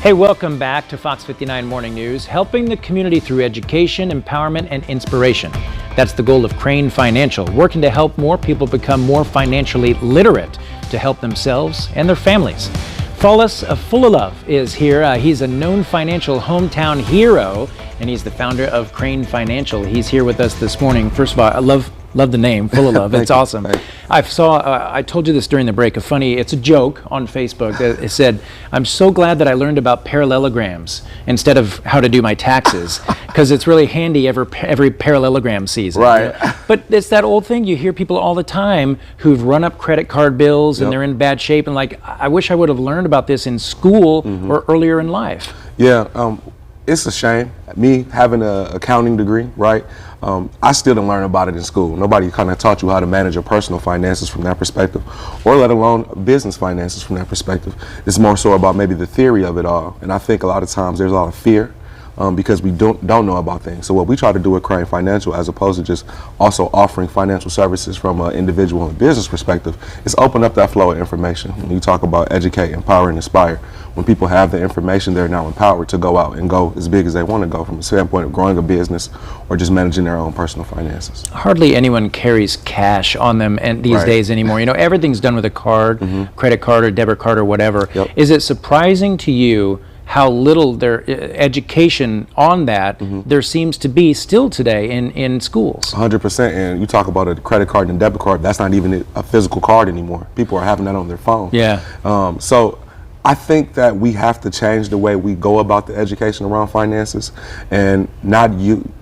Hey, welcome back to Fox 59 Morning News, helping the community through education, empowerment, and inspiration. That's the goal of Crane Financial, working to help more people become more financially literate to help themselves and their families. Follis Fullilove is here. He's a known financial hometown hero, and he's the founder of Crane Financial. He's here with us this morning. First of all, I love the name, Fullilove. It's awesome. I told you this during the break. It's a joke on Facebook. It said, "I'm so glad that I learned about parallelograms instead of how to do my taxes, because it's really handy every parallelogram season." Right. But it's that old thing. You hear people all the time who've run up credit card bills and they're in bad shape, and like, I wish I would have learned about this in school or earlier in life. Yeah. It's a shame. Me having an accounting degree, right? I still didn't learn about it in school. Nobody kind of taught you how to manage your personal finances from that perspective, or let alone business finances from that perspective. It's more so about maybe the theory of it all. And I think a lot of times there's a lot of fear because we don't know about things. So what we try to do at Crane Financial, as opposed to just also offering financial services from an individual and business perspective, is open up that flow of information. When you talk about educate, empower, and inspire, when people have the information, they're now empowered to go out and go as big as they want to go from a standpoint of growing a business or just managing their own personal finances. Hardly anyone carries cash on them these days anymore. You know, everything's done with a card, credit card or debit card or whatever. Is it surprising to you how little their education on that there seems to be still today in schools? 100%. And you talk about a credit card and debit card, that's not even a physical card anymore. People are having that on their phone. Yeah. So I think that we have to change the way we go about the education around finances, and not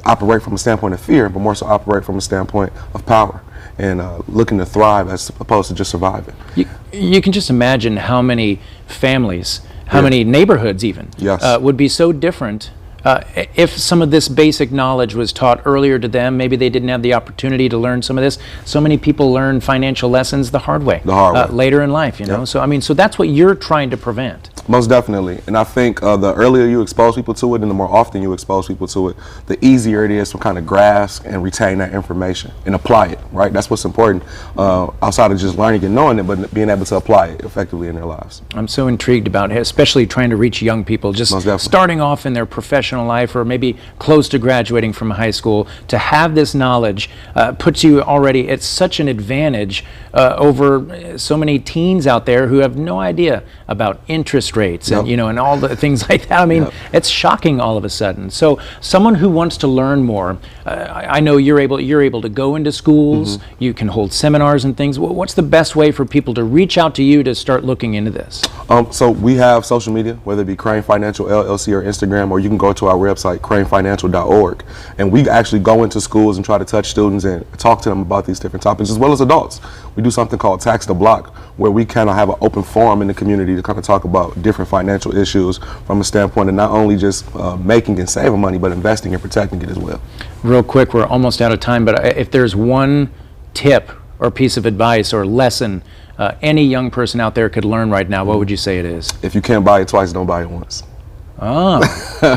operate from a standpoint of fear, but more so operate from a standpoint of power and looking to thrive as opposed to just surviving. You can just imagine how many families, how many neighborhoods even, would be so different if some of this basic knowledge was taught earlier to them. Maybe they didn't have the opportunity to learn some of this. So many people learn financial lessons the hard way, later in life, you know. So that's what you're trying to prevent. Most definitely. And I think the earlier you expose people to it and the more often you expose people to it, the easier it is to kind of grasp and retain that information and apply it, right? That's what's important outside of just learning and knowing it, but being able to apply it effectively in their lives. I'm so intrigued about it, especially trying to reach young people, just starting off in their professional life or maybe close to graduating from high school. To have this knowledge puts you already at such an advantage over so many teens out there who have no idea about interest rates and and all the things like that. I mean, it's shocking all of a sudden. So someone who wants to learn more, I know you're able to go into schools, you can hold seminars and things. What's the best way for people to reach out to you to start looking into this? So we have social media, whether it be Crane Financial LLC or Instagram, or you can go to our website, cranefinancial.org, and we actually go into schools and try to touch students and talk to them about these different topics, as well as adults. We do something called Tax the Block, where we kind of have an open forum in the community to kind of talk about different financial issues from a standpoint of not only just making and saving money, but investing and protecting it as well. Real quick, we're almost out of time, but if there's one tip or piece of advice or lesson any young person out there could learn right now, what would you say it is? If you can't buy it twice, don't buy it once. Oh,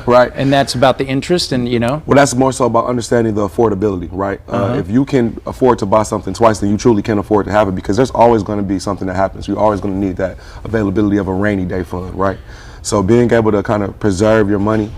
right. And that's about the interest, and Well, that's more so about understanding the affordability, right? If you can afford to buy something twice, then you truly can afford to have it, because there's always going to be something that happens. You're always going to need that availability of a rainy day fund, right? So being able to kind of preserve your money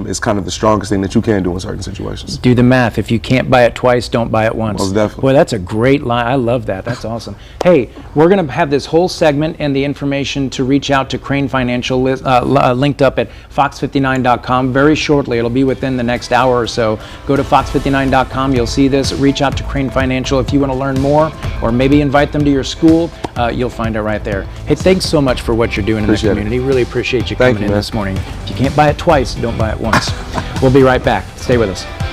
is kind of the strongest thing that you can do in certain situations. Do the math. If you can't buy it twice, don't buy it once. Most definitely. Boy, that's a great line. I love that. That's awesome. Hey, we're going to have this whole segment and the information to reach out to Crane Financial linked up at fox59.com very shortly. It'll be within the next hour or so. Go to fox59.com. You'll see this. Reach out to Crane Financial if you want to learn more, or maybe invite them to your school. You'll find it right there. Hey, thanks so much for what you're doing in the community. Really appreciate you coming in this morning. If you can't buy it twice, don't buy it once. We'll be right back. Stay with us.